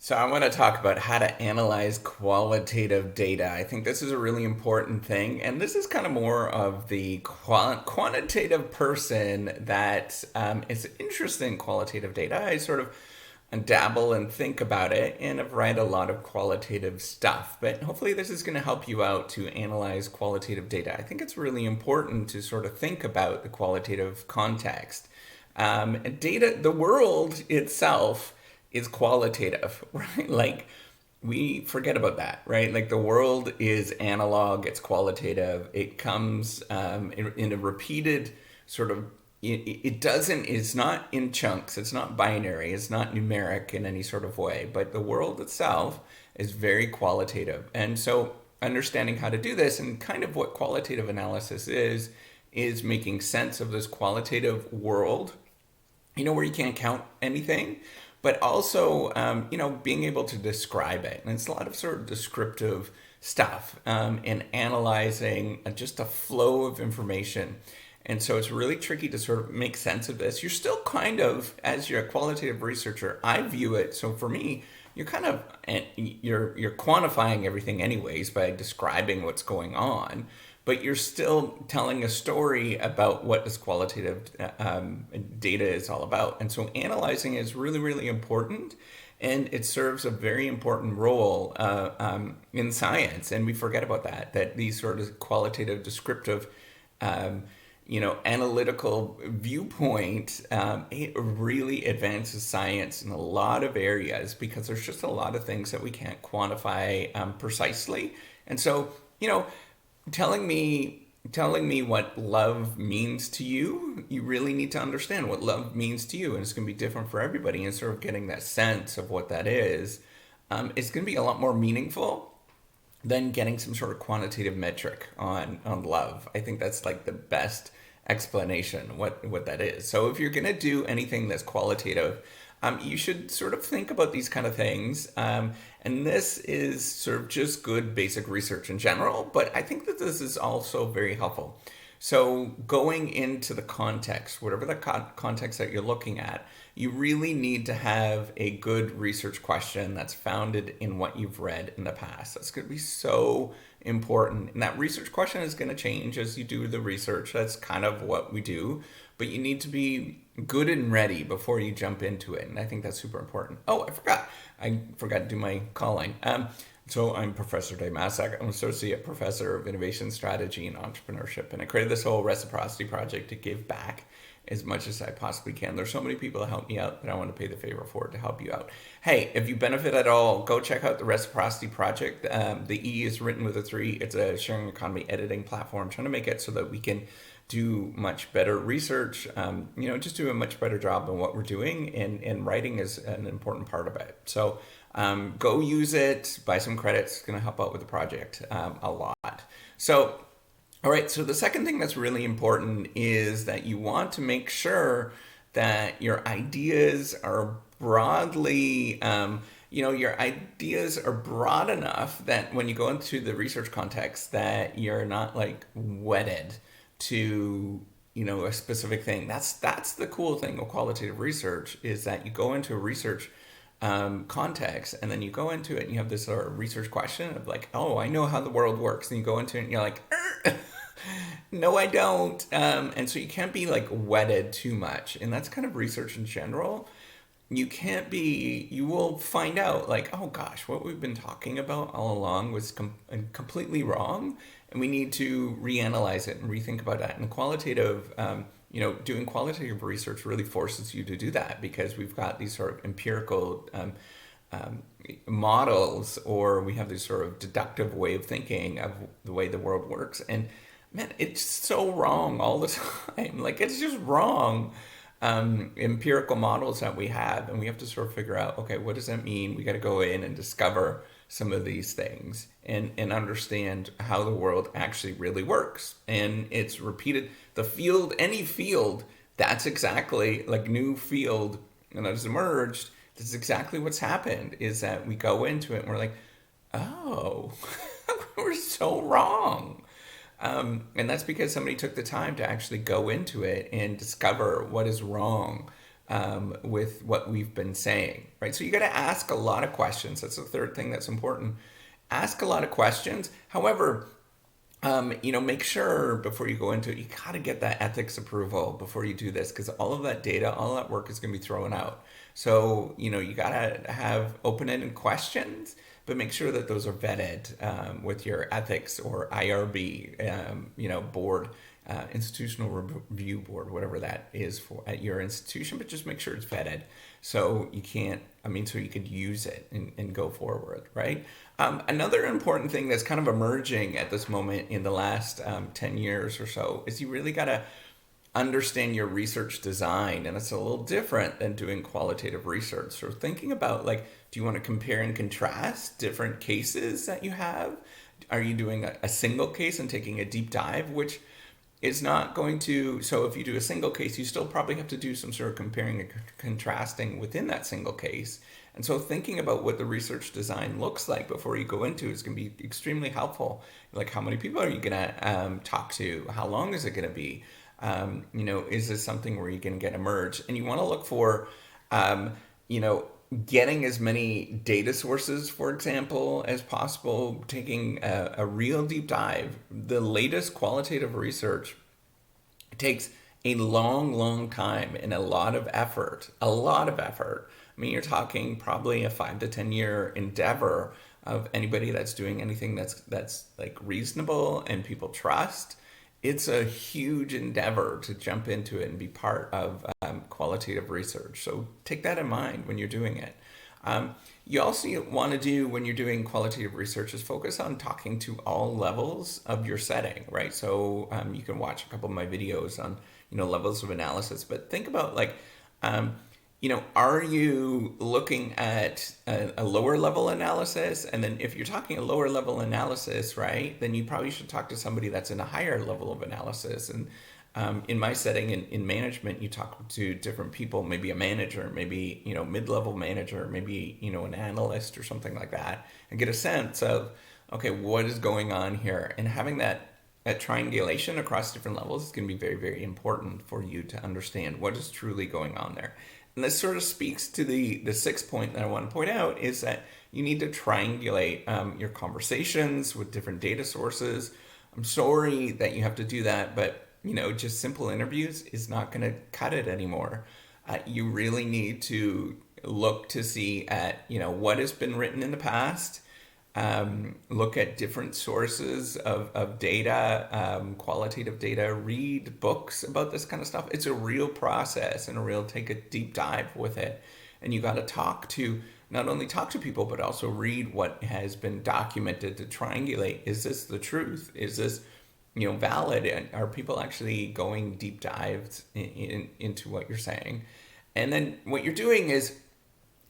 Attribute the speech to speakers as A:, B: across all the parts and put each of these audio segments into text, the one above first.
A: So I want to talk about how to analyze qualitative data. I think this is a really important thing, and this is kind of more of the quantitative person that is interested in qualitative data. I sort of dabble and think about it, and I've read a lot of qualitative stuff. But hopefully, this is going to help you out to analyze qualitative data. I think it's really important to sort of think about the qualitative context. Data, the world itself is qualitative, right? Like we forget about that, right? Like the world is analog, it's qualitative. It comes in a repeated sort of. It doesn't. It's not in chunks. It's not binary. It's not numeric in any sort of way. But the world itself is very qualitative, and so understanding how to do this and kind of what qualitative analysis is making sense of this qualitative world, where you can't count anything, but also, being able to describe it. And it's a lot of sort of descriptive stuff and analyzing just a flow of information. And so it's really tricky to sort of make sense of this. You're still kind of, as you're a qualitative researcher, I view it. So for me, you're kind of you're quantifying everything anyways by describing what's going on, but you're still telling a story about what this qualitative data is all about. And so analyzing is really, really important. And it serves a very important role in science. And we forget about that these sort of qualitative, descriptive, analytical viewpoint, it really advances science in a lot of areas because there's just a lot of things that we can't quantify precisely. And so, telling me what love means to you, you really need to understand what love means to you, and it's going to be different for everybody. And sort of getting that sense of what that is going to be a lot more meaningful than getting some sort of quantitative metric on love. I think that's like the best explanation what that is. So if you're going to do anything that's qualitative, you should sort of think about these kind of things. And this is sort of just good basic research in general, but I think that this is also very helpful. So going into the context, whatever the context that you're looking at, you really need to have a good research question that's founded in what you've read in the past. That's going to be so important. And that research question is going to change as you do the research. That's kind of what we do. But you need to be good and ready before you jump into it. And I think that's super important. Oh, I forgot. I forgot to do my calling. So I'm Professor Dave Massac. I'm Associate Professor of Innovation Strategy and Entrepreneurship. And I created this whole reciprocity project to give back as much as I possibly can. There's so many people that help me out that I want to pay the favor for to help you out. Hey, if you benefit at all, go check out the Reciprocity Project. The E is written with a 3. It's a sharing economy editing platform, trying to make it so that we can do much better research, just do a much better job than what we're doing. And writing is an important part of it. So go use it, buy some credits. It's going to help out with the project a lot. So all right, so the second thing that's really important is that you want to make sure that your ideas are broadly, your ideas are broad enough that when you go into the research context, that you're not like wedded to, a specific thing. That's the cool thing of qualitative research is that you go into a research context, and then you go into it and you have this sort of research question of like, oh, I know how the world works, and you go into it and you're like, no, I don't. And so you can't be like wedded too much, and that's kind of research in general. You will find out like, oh gosh, what we've been talking about all along was completely wrong, and we need to reanalyze it and rethink about that. And qualitative doing qualitative research really forces you to do that because we've got these sort of empirical models, or we have this sort of deductive way of thinking of the way the world works. And man, it's so wrong all the time. Like, it's just wrong. Empirical models that we have, and we have to sort of figure out, okay, what does that mean? We got to go in and discover some of these things and understand how the world actually really works. And it's repeated. The field, any field, that's exactly like new field that has emerged. That's exactly what's happened is that we go into it and we're like, oh, we're so wrong. And that's because somebody took the time to actually go into it and discover what is wrong with what we've been saying, right? So you got to ask a lot of questions. That's the third thing that's important. Ask a lot of questions. However, make sure before you go into it, you got to get that ethics approval before you do this, because all of that data, all that work is going to be thrown out. So, you got to have open-ended questions, but make sure that those are vetted with your ethics or IRB, board, institutional review board, whatever that is for at your institution, but just make sure it's vetted so you can't, so you could use it and go forward, right? Another important thing that's kind of emerging at this moment in the last 10 years or so is you really got to understand your research design, and it's a little different than doing qualitative research. So thinking about, like, do you want to compare and contrast different cases that you have? Are you doing a single case and taking a deep dive, which is not going to, so if you do a single case, you still probably have to do some sort of comparing and contrasting within that single case. And so thinking about what the research design looks like before you go into it is going to be extremely helpful. Like, how many people are you going to talk to? How long is it going to be? Is this something where you can get emerged? And you want to look for, getting as many data sources, for example, as possible, taking a real deep dive. The latest qualitative research takes a long, long time and a lot of effort. A lot of effort. You're talking probably a 5 to 10 year endeavor of anybody that's doing anything that's like reasonable and people trust. It's a huge endeavor to jump into it and be part of qualitative research. So take that in mind when you're doing it. You also want to do, when you're doing qualitative research, is focus on talking to all levels of your setting, right? So you can watch a couple of my videos on, levels of analysis, but think about, like, are you looking at a lower level analysis? And then if you're talking a lower level analysis, right, then you probably should talk to somebody that's in a higher level of analysis. And in my setting, in management, you talk to different people, maybe a manager, maybe, mid-level manager, maybe, an analyst or something like that, and get a sense of, okay, what is going on here? And having that triangulation across different levels is going to be very, very important for you to understand what is truly going on there. And this sort of speaks to the sixth point that I want to point out, is that you need to triangulate your conversations with different data sources. I'm sorry that you have to do that, but just simple interviews is not going to cut it anymore. You really need to look to see at what has been written in the past. Look at different sources of data, qualitative data, read books about this kind of stuff. It's a real process and take a deep dive with it. And you got to not only talk to people, but also read what has been documented to triangulate. Is this the truth? Is this, valid? And are people actually going deep dives into what you're saying? And then what you're doing is,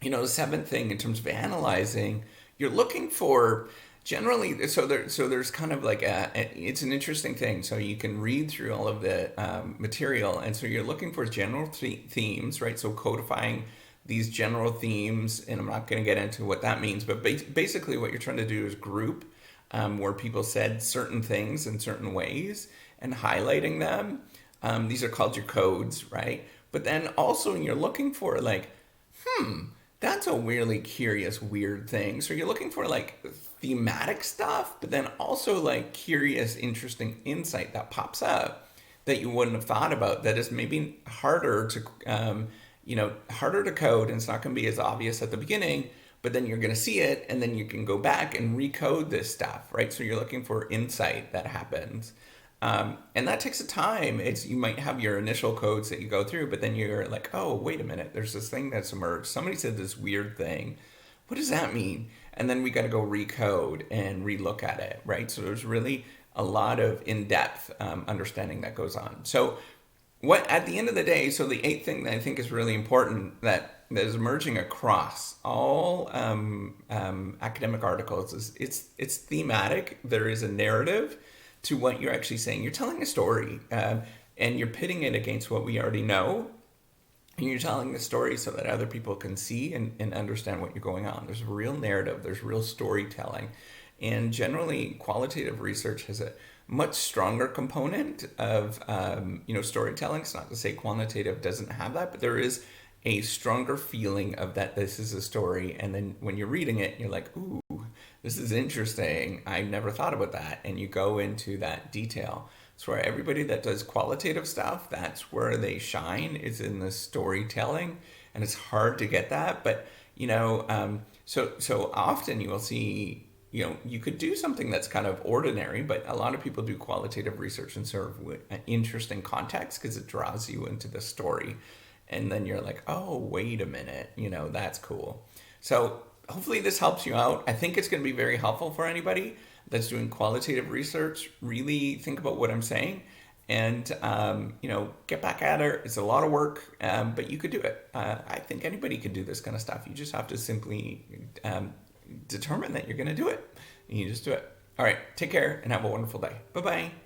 A: the seventh thing in terms of analyzing, you're looking for generally, there's kind of like it's an interesting thing. So you can read through all of the material, and so you're looking for general themes, right? So codifying these general themes, and I'm not going to get into what that means, but basically what you're trying to do is group where people said certain things in certain ways and highlighting them. These are called your codes, right? But then also you're looking for, like, that's a really curious, weird thing. So you're looking for, like, thematic stuff, but then also, like, curious, interesting insight that pops up that you wouldn't have thought about, that is maybe harder to code, and it's not going to be as obvious at the beginning, but then you're going to see it, and then you can go back and recode this stuff, right? So you're looking for insight that happens. And that takes a time. You might have your initial codes that you go through, but then you're like, oh, wait a minute, there's this thing that's emerged. Somebody said this weird thing. What does that mean? And then we got to go recode and relook at it, right? So there's really a lot of in-depth understanding that goes on. So what, at the end of the day, so the eighth thing that I think is really important that is emerging across all academic articles is it's thematic. There is a narrative to what you're actually saying. You're telling a story, and you're pitting it against what we already know, and you're telling the story so that other people can see and understand what you're going on. There's a real narrative, there's real storytelling, and generally qualitative research has a much stronger component of storytelling. It's not to say quantitative doesn't have that, but there is a stronger feeling of that this is a story. And then when you're reading it, you're like, ooh, this is interesting. I never thought about that. And you go into that detail. So where everybody that does qualitative stuff, that's where they shine, is in the storytelling. And it's hard to get that. But, so often you will see, you could do something that's kind of ordinary, but a lot of people do qualitative research and sort of with an interesting context because it draws you into the story. And then you're like, oh, wait a minute, that's cool. So hopefully this helps you out. I think it's going to be very helpful for anybody that's doing qualitative research. Really think about what I'm saying and, get back at it. It's a lot of work, but you could do it. I think anybody could do this kind of stuff. You just have to simply determine that you're going to do it. And you just do it. All right, take care and have a wonderful day. Bye-bye.